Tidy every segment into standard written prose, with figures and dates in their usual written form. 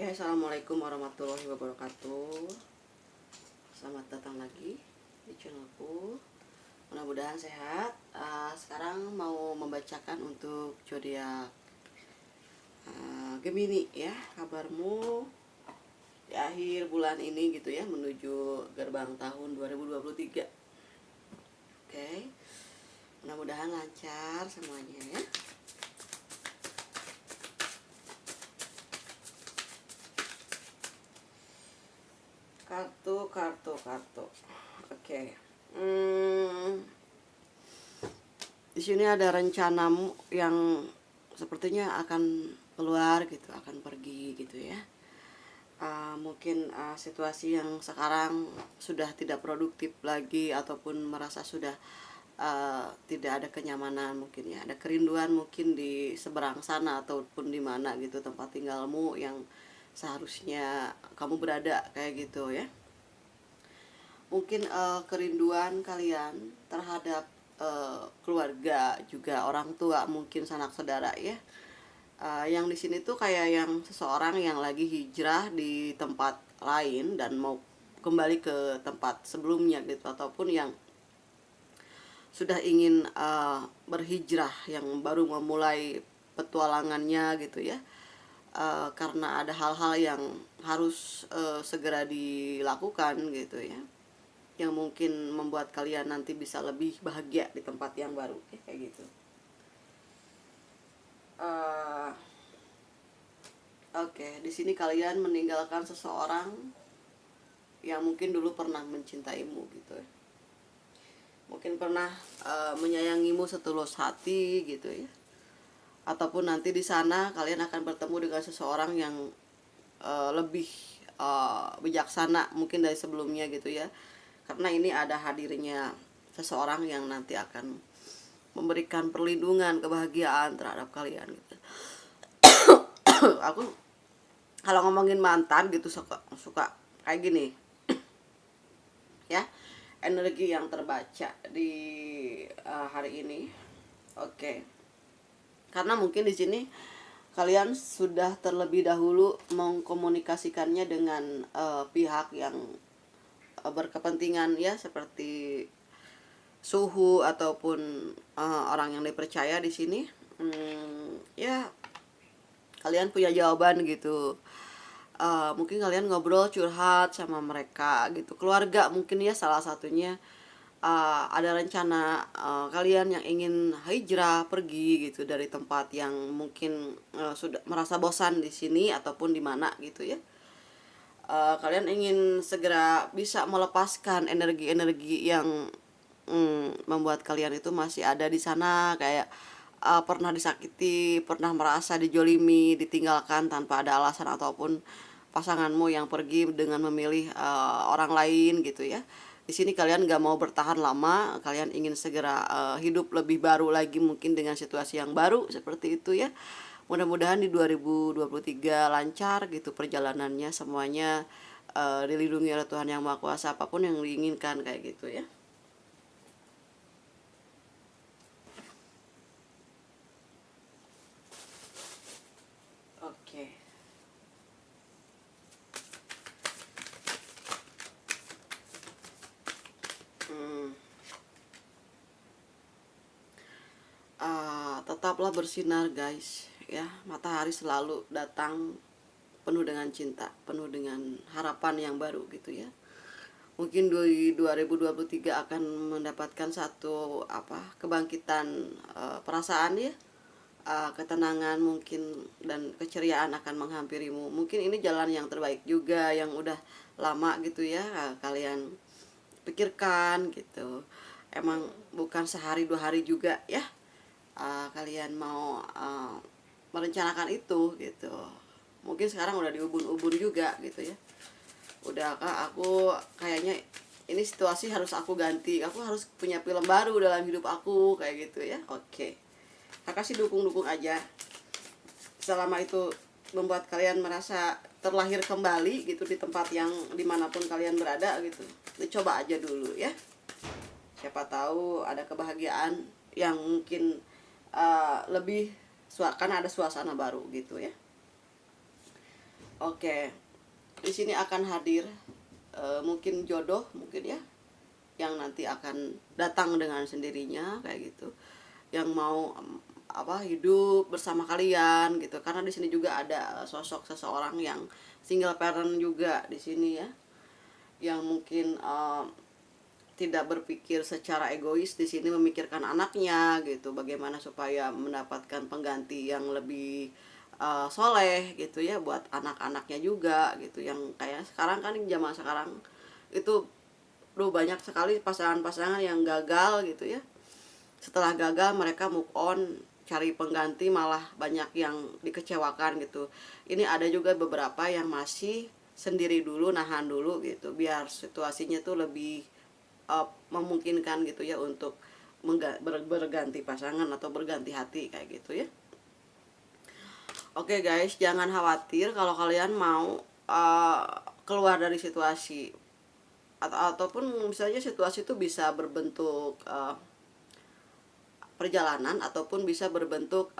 Ya, assalamualaikum warahmatullahi wabarakatuh. Selamat datang lagi di channelku. Mudah-mudahan sehat. Sekarang mau membacakan untuk zodiak Gemini ya. Kabarmu di akhir bulan ini gitu ya, menuju gerbang tahun 2023. Oke. Mudah-mudahan lancar semuanya ya. Kartu. Oke. Di sini ada rencanamu yang sepertinya akan keluar gitu, akan pergi gitu ya. Mungkin situasi yang sekarang sudah tidak produktif lagi, ataupun merasa sudah tidak ada kenyamanan, mungkin ya ada kerinduan mungkin di seberang sana ataupun di mana gitu tempat tinggalmu yang seharusnya kamu berada kayak gitu ya. Mungkin kerinduan kalian terhadap keluarga, juga orang tua, mungkin sanak saudara ya. Yang di sini tuh kayak yang seseorang yang lagi hijrah di tempat lain dan mau kembali ke tempat sebelumnya gitu, ataupun yang sudah ingin berhijrah, yang baru memulai petualangannya gitu ya. Karena ada hal-hal yang harus segera dilakukan gitu ya, yang mungkin membuat kalian nanti bisa lebih bahagia di tempat yang baru ya, kayak gitu. Oke, di sini kalian meninggalkan seseorang yang mungkin dulu pernah mencintaimu gitu ya. Mungkin pernah menyayangimu setulus hati gitu ya. Ataupun nanti di sana kalian akan bertemu dengan seseorang yang lebih bijaksana mungkin dari sebelumnya gitu ya. Karena ini ada hadirnya seseorang yang nanti akan memberikan perlindungan, kebahagiaan terhadap kalian gitu. Aku kalau ngomongin mantan gitu suka kayak gini ya, energi yang terbaca di hari ini. Oke. Karena mungkin di sini kalian sudah terlebih dahulu mengkomunikasikannya dengan pihak yang berkepentingan ya, seperti suhu ataupun orang yang dipercaya di sini. Ya, kalian punya jawaban gitu. Mungkin kalian ngobrol curhat sama mereka gitu, keluarga mungkin ya salah satunya. Ada rencana kalian yang ingin hijrah pergi gitu dari tempat yang mungkin sudah merasa bosan di sini ataupun di mana gitu ya. Kalian ingin segera bisa melepaskan energi-energi yang membuat kalian itu masih ada di sana, kayak pernah disakiti, pernah merasa dijolimi, ditinggalkan tanpa ada alasan, ataupun pasanganmu yang pergi dengan memilih orang lain gitu ya. Di sini kalian gak mau bertahan lama, kalian ingin segera hidup lebih baru lagi, mungkin dengan situasi yang baru seperti itu ya. Mudah-mudahan di 2023 lancar gitu perjalanannya, semuanya dilindungi oleh Tuhan Yang Maha Kuasa, apapun yang diinginkan kayak gitu ya. Oke. Tetaplah bersinar guys ya, matahari selalu datang penuh dengan cinta, penuh dengan harapan yang baru gitu ya. Mungkin di 2023 akan mendapatkan satu kebangkitan perasaan ya, ketenangan mungkin, dan keceriaan akan menghampirimu. Mungkin ini jalan yang terbaik juga, yang udah lama gitu ya kalian pikirkan gitu. Emang bukan sehari dua hari juga ya kalian mau merencanakan itu gitu. Mungkin sekarang udah diubun-ubun juga gitu ya. Udah aku kayaknya ini situasi harus aku ganti, aku harus punya film baru dalam hidup aku kayak gitu ya. Oke, kakak sih dukung-dukung aja selama itu membuat kalian merasa terlahir kembali gitu di tempat yang dimanapun kalian berada gitu. Dicoba aja dulu ya, siapa tahu ada kebahagiaan yang mungkin lebih, kan ada suasana baru gitu ya. Oke, di sini akan hadir mungkin jodoh mungkin ya, yang nanti akan datang dengan sendirinya kayak gitu, yang mau hidup bersama kalian gitu. Karena di sini juga ada sosok seseorang yang single parent juga di sini ya, yang mungkin tidak berpikir secara egois di sini, memikirkan anaknya gitu, bagaimana supaya mendapatkan pengganti yang lebih soleh gitu ya buat anak-anaknya juga gitu. Yang kayak sekarang kan, zaman sekarang itu banyak sekali pasangan-pasangan yang gagal gitu ya. Setelah gagal mereka move on, cari pengganti, malah banyak yang dikecewakan gitu. Ini ada juga beberapa yang masih sendiri dulu, nahan dulu gitu, biar situasinya tuh lebih memungkinkan gitu ya untuk berganti pasangan atau berganti hati kayak gitu ya. Oke guys, jangan khawatir kalau kalian mau keluar dari situasi, ataupun misalnya situasi itu bisa berbentuk perjalanan, ataupun bisa berbentuk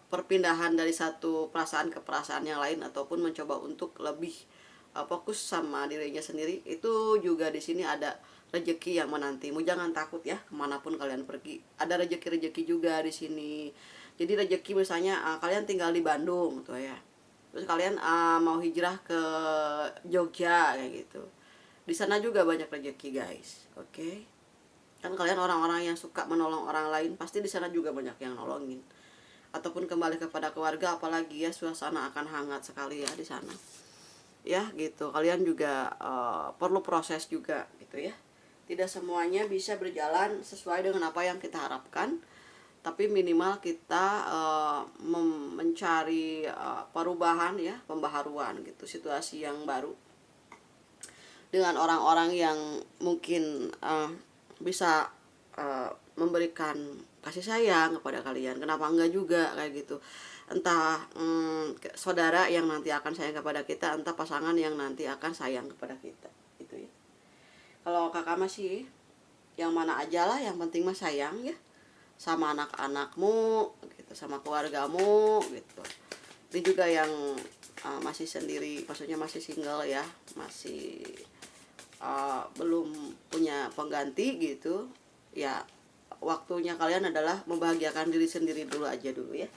perpindahan dari satu perasaan ke perasaan yang lain, ataupun mencoba untuk lebih fokus sama dirinya sendiri. Itu juga di sini ada rezeki yang menantimu. Jangan takut ya, kemanapun kalian pergi ada rezeki juga di sini. Jadi rezeki misalnya kalian tinggal di Bandung tuh ya, terus kalian mau hijrah ke Jogja kayak gitu, di sana juga banyak rezeki guys. Oke, kan kalian orang-orang yang suka menolong orang lain, pasti di sana juga banyak yang nolongin. Ataupun kembali kepada keluarga, apalagi ya, suasana akan hangat sekali ya di sana ya gitu. Kalian juga perlu proses juga gitu ya. Tidak semuanya bisa berjalan sesuai dengan apa yang kita harapkan, tapi minimal kita mencari perubahan ya, pembaharuan gitu, situasi yang baru dengan orang-orang yang mungkin bisa memberikan kasih sayang kepada kalian. Kenapa enggak juga kayak gitu. Entah saudara yang nanti akan sayang kepada kita, entah pasangan yang nanti akan sayang kepada kita gitu ya. Kalau kakak masih yang mana aja lah, yang penting mah sayang ya sama anak-anakmu gitu, sama keluargamu gitu. Ini juga yang masih sendiri, maksudnya masih single ya, masih belum punya pengganti gitu ya. Waktunya kalian adalah membahagiakan diri sendiri dulu aja dulu ya.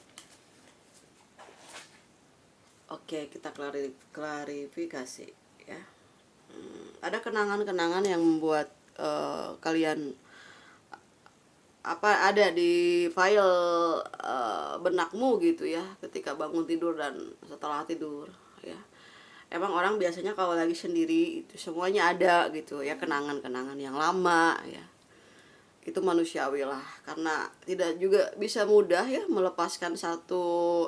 Oke, kita klarifikasi ya. Ada kenangan-kenangan yang membuat kalian ada di file benakmu gitu ya, ketika bangun tidur dan setelah tidur ya. Emang orang biasanya kalau lagi sendiri itu semuanya ada gitu ya, kenangan-kenangan yang lama ya. Itu manusiawi lah, karena tidak juga bisa mudah ya melepaskan satu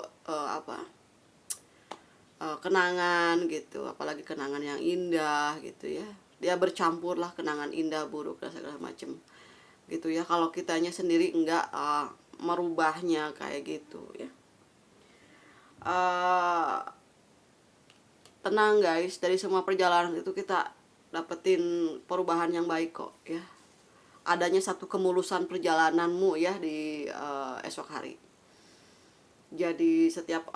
kenangan gitu, apalagi kenangan yang indah gitu ya. Dia bercampur lah, kenangan indah, buruk, dan segala macem gitu ya, kalau kitanya sendiri enggak merubahnya kayak gitu ya. Tenang guys, dari semua perjalanan itu kita dapetin perubahan yang baik kok ya. Adanya satu kemulusan perjalananmu ya di esok hari. Jadi setiap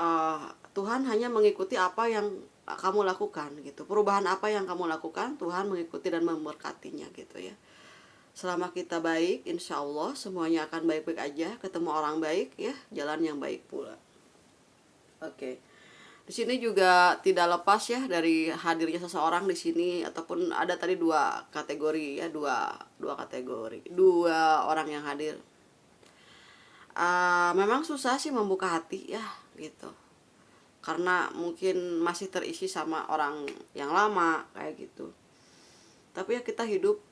Tuhan hanya mengikuti apa yang kamu lakukan gitu. Perubahan apa yang kamu lakukan, Tuhan mengikuti dan memberkatinya gitu ya. Selama kita baik, insya Allah semuanya akan baik-baik aja. Ketemu orang baik ya, jalan yang baik pula. Oke. Di sini juga tidak lepas ya dari hadirnya seseorang di sini, ataupun ada tadi dua kategori ya, dua kategori, dua orang yang hadir. Memang susah sih membuka hati ya gitu, karena mungkin masih terisi sama orang yang lama kayak gitu. Tapi ya kita hidup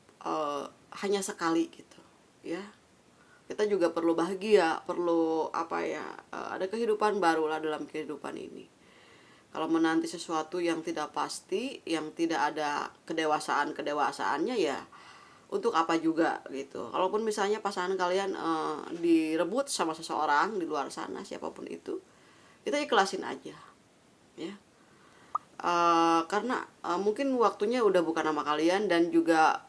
hanya sekali gitu ya. Kita juga perlu bahagia, perlu ada kehidupan baru lah dalam kehidupan ini. Kalau menanti sesuatu yang tidak pasti, yang tidak ada kedewasaannya ya, untuk apa juga gitu. Kalaupun misalnya pasangan kalian direbut sama seseorang di luar sana, siapapun itu, kita ikhlasin aja ya. Karena mungkin waktunya udah bukan sama kalian, dan juga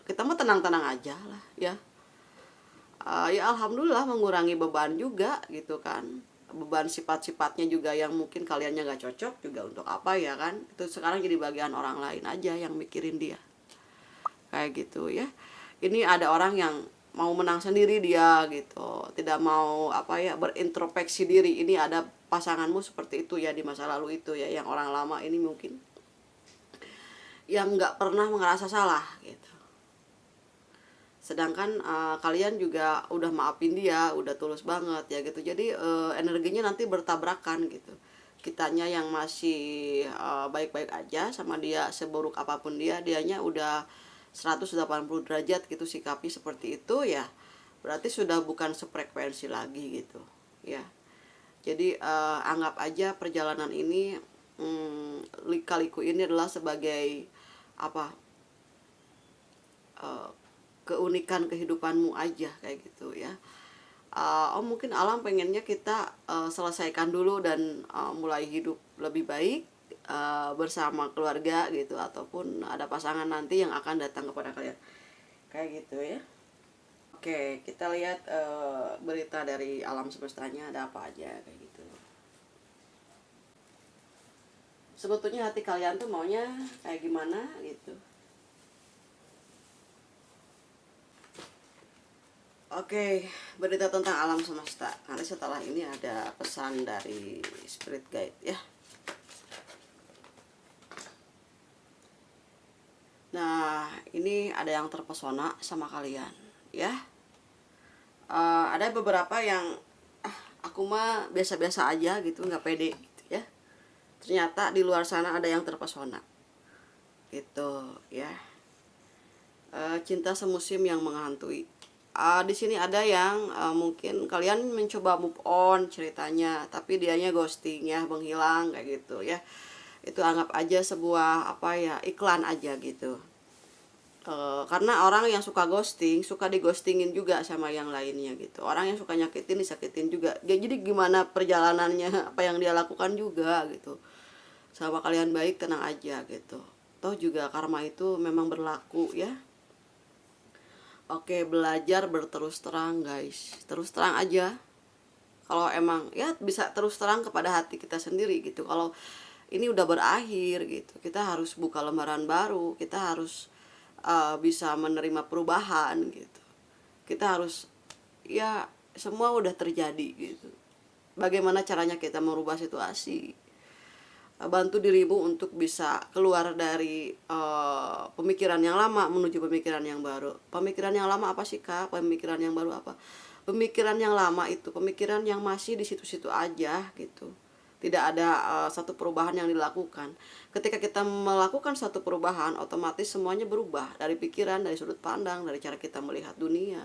kita mah tenang-tenang aja lah ya. Ya alhamdulillah mengurangi beban juga gitu kan. beban sifat-sifatnya juga yang mungkin kaliannya gak cocok juga untuk apa ya kan, itu sekarang jadi bagian orang lain aja yang mikirin dia kayak gitu ya. Ini ada orang yang mau menang sendiri dia gitu, tidak mau apa ya, berintrospeksi diri. Ini ada pasanganmu seperti itu ya di masa lalu itu ya, yang orang lama ini mungkin yang nggak pernah ngerasa salah gitu. Sedangkan kalian juga udah maafin dia, udah tulus banget ya gitu. Jadi energinya nanti bertabrakan gitu. Kitanya yang masih baik-baik aja sama dia, seburuk apapun dia, dianya udah 180 derajat gitu sikapi seperti itu ya. Berarti sudah bukan sefrekuensi lagi gitu ya. Jadi anggap aja perjalanan ini lika-liku ini adalah sebagai apa, keunikan kehidupanmu aja kayak gitu ya. Mungkin alam pengennya kita selesaikan dulu dan mulai hidup lebih baik bersama keluarga gitu, ataupun ada pasangan nanti yang akan datang kepada kalian kayak gitu ya. Oke, kita lihat berita dari alam semestanya ada apa aja kayak gitu. Sebetulnya hati kalian tuh maunya kayak gimana gitu. Oke, berita tentang alam semesta. Nanti setelah ini ada pesan dari spirit guide ya. Nah, ini ada yang terpesona sama kalian ya. Ada beberapa yang aku mah biasa-biasa aja gitu, nggak pede gitu ya. Ternyata di luar sana ada yang terpesona gitu ya. Cinta semusim yang menghantui. Di sini ada yang mungkin kalian mencoba move on ceritanya, tapi dianya ghosting ya, menghilang kayak gitu ya. Itu anggap aja sebuah apa ya, iklan aja gitu. Karena orang yang suka ghosting suka dighostingin juga sama yang lainnya gitu. Orang yang suka nyakitin disakitin juga. Jadi gimana perjalanannya, apa yang dia lakukan juga gitu. Sama kalian baik, tenang aja gitu. Toh juga karma itu memang berlaku ya. Oke, belajar berterus terang guys. Terus terang aja. Kalau emang ya bisa terus terang kepada hati kita sendiri gitu. Kalau ini udah berakhir gitu, kita harus buka lembaran baru. Kita harus bisa menerima perubahan gitu. Kita harus ya, semua udah terjadi gitu. Bagaimana caranya kita merubah situasi? Bantu dirimu untuk bisa keluar dari pemikiran yang lama menuju pemikiran yang baru. Pemikiran yang lama apa sih kak? Pemikiran yang baru apa? Pemikiran yang lama itu pemikiran yang masih di situ-situ aja gitu. Tidak ada satu perubahan yang dilakukan. Ketika kita melakukan satu perubahan, otomatis semuanya berubah. Dari pikiran, dari sudut pandang, dari cara kita melihat dunia,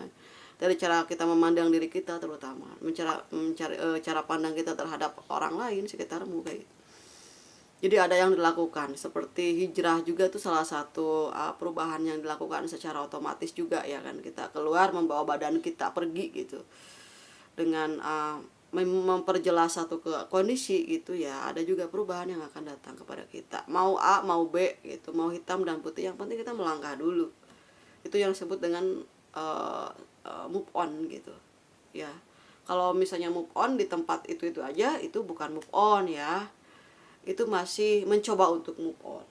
dari cara kita memandang diri kita, terutama cara pandang kita terhadap orang lain sekitarmu kayak gitu. Jadi ada yang dilakukan, seperti hijrah juga tuh salah satu perubahan yang dilakukan secara otomatis juga ya kan. Kita keluar membawa badan kita pergi gitu. Dengan memperjelas satu kondisi gitu ya, ada juga perubahan yang akan datang kepada kita. Mau A, mau B gitu, mau hitam dan putih, yang penting kita melangkah dulu. Itu yang disebut dengan move on gitu. Ya. Kalau misalnya move on di tempat itu aja, itu bukan move on ya. Itu masih mencoba untuk move on.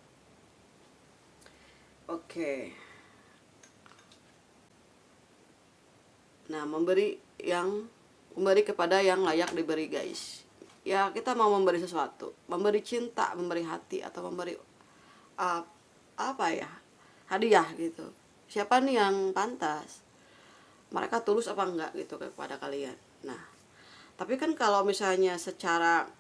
Oke. Nah, memberi kepada yang layak diberi guys. Ya, kita mau memberi sesuatu, memberi cinta, memberi hati, atau memberi apa ya, hadiah gitu. Siapa nih yang pantas? Mereka tulus apa enggak gitu kepada kalian. Nah, tapi kan kalau misalnya secara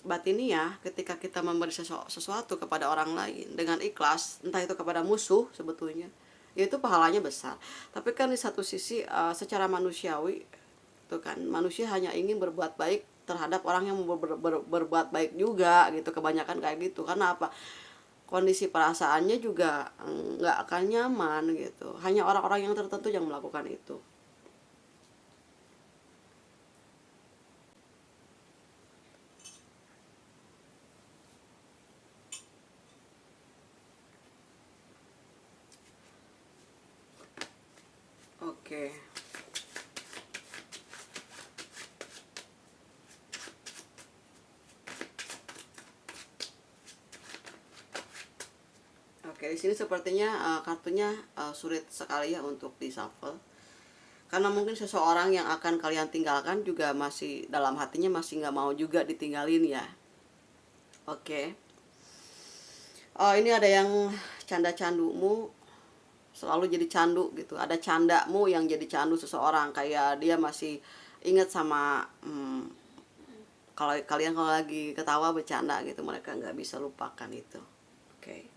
batiniah, ketika kita memberi sesuatu kepada orang lain dengan ikhlas, entah itu kepada musuh sebetulnya, itu pahalanya besar. Tapi kan di satu sisi secara manusiawi, itu kan manusia hanya ingin berbuat baik terhadap orang yang berbuat baik juga gitu. Kebanyakan kayak gitu. Karena apa? Kondisi perasaannya juga nggak akan nyaman gitu. Hanya orang-orang yang tertentu yang melakukan itu. Oke. sini sepertinya kartunya sulit sekali ya untuk di shuffle. Karena mungkin seseorang yang akan kalian tinggalkan juga masih dalam hatinya masih nggak mau juga ditinggalin ya. Oke. Oh, ini ada yang canda-candumu selalu jadi candu gitu. Ada candamu yang jadi candu seseorang, kayak dia masih ingat sama kalau kalian kalau lagi ketawa bercanda gitu, mereka nggak bisa lupakan itu. Oke.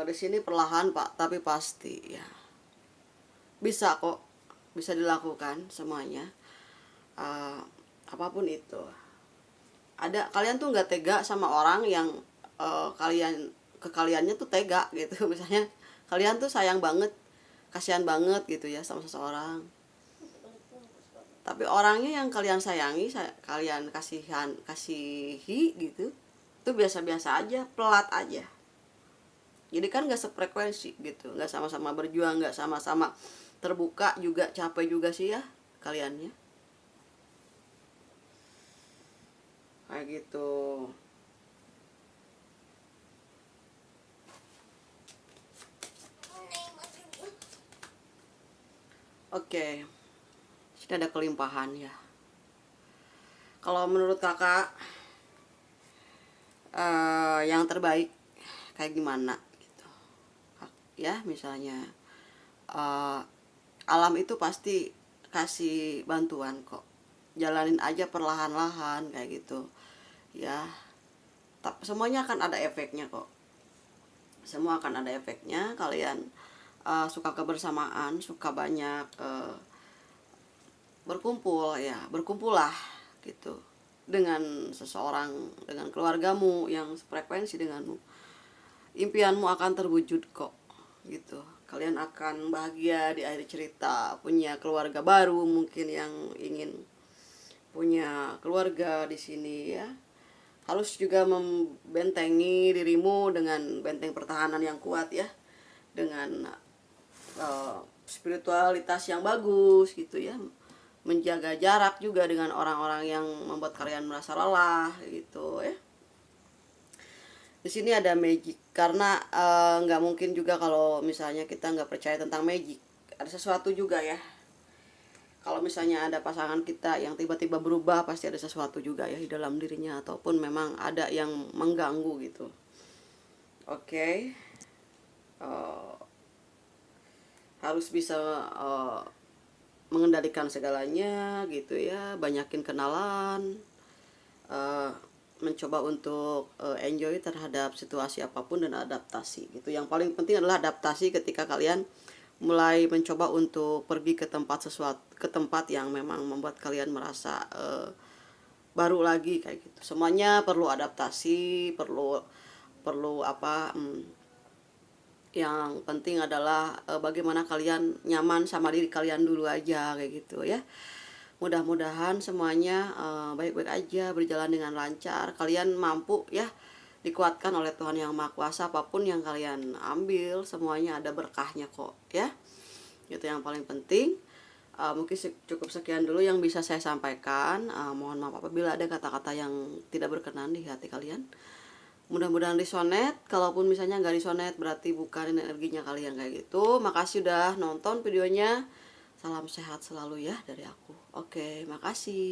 Di sini perlahan Pak, tapi pasti ya. Bisa kok, bisa dilakukan semuanya. Apapun itu. Ada kalian tuh nggak tega sama orang yang kaliannya tuh tega gitu. Misalnya kalian tuh sayang banget, kasihan banget gitu ya sama seseorang. Tapi orangnya yang kalian sayangi, kalian kasihi gitu, itu biasa-biasa aja, pelat aja. Jadi kan nggak sefrekuensi gitu, nggak sama-sama berjuang, nggak sama-sama terbuka juga, capek juga sih ya kaliannya. Kayak gitu. Oke, sini ada kelimpahan ya. Kalau menurut kakak yang terbaik kayak gimana gitu ya? Misalnya alam itu pasti kasih bantuan kok, jalanin aja perlahan-lahan kayak gitu ya. Tapi semuanya akan ada efeknya kok, semua akan ada efeknya. Kalian suka kebersamaan, suka banyak berkumpul ya, berkumpullah gitu dengan seseorang, dengan keluargamu yang frekuensi denganmu. Impianmu akan terwujud kok gitu. Kalian akan bahagia di akhir cerita, punya keluarga baru mungkin yang ingin punya keluarga di sini ya. Harus juga membentengi dirimu dengan benteng pertahanan yang kuat ya, dengan spiritualitas yang bagus gitu ya, menjaga jarak juga dengan orang-orang yang membuat kalian merasa lelah gitu ya. Di sini ada magic, karena nggak mungkin juga kalau misalnya kita nggak percaya tentang magic. Ada sesuatu juga ya. Kalau misalnya ada pasangan kita yang tiba-tiba berubah, pasti ada sesuatu juga ya di dalam dirinya, ataupun memang ada yang mengganggu gitu. Oke. Harus bisa mengendalikan segalanya gitu ya, banyakin kenalan, mencoba untuk enjoy terhadap situasi apapun dan adaptasi gitu. Yang paling penting adalah adaptasi ketika kalian mulai mencoba untuk pergi ke tempat yang memang membuat kalian merasa baru lagi kayak gitu. Semuanya perlu adaptasi, perlu apa, yang penting adalah bagaimana kalian nyaman sama diri kalian dulu aja kayak gitu ya. Mudah-mudahan semuanya baik-baik aja, berjalan dengan lancar. Kalian mampu ya, dikuatkan oleh Tuhan Yang Maha Kuasa. Apapun yang kalian ambil, semuanya ada berkahnya kok ya. Itu yang paling penting. Mungkin cukup sekian dulu yang bisa saya sampaikan. Mohon maaf apabila ada kata-kata yang tidak berkenan di hati kalian. Mudah-mudahan disonet. Kalaupun misalnya nggak disonet, berarti bukan energinya kalian kayak gitu. Makasih udah nonton videonya. Salam sehat selalu ya dari aku. Oke, makasih.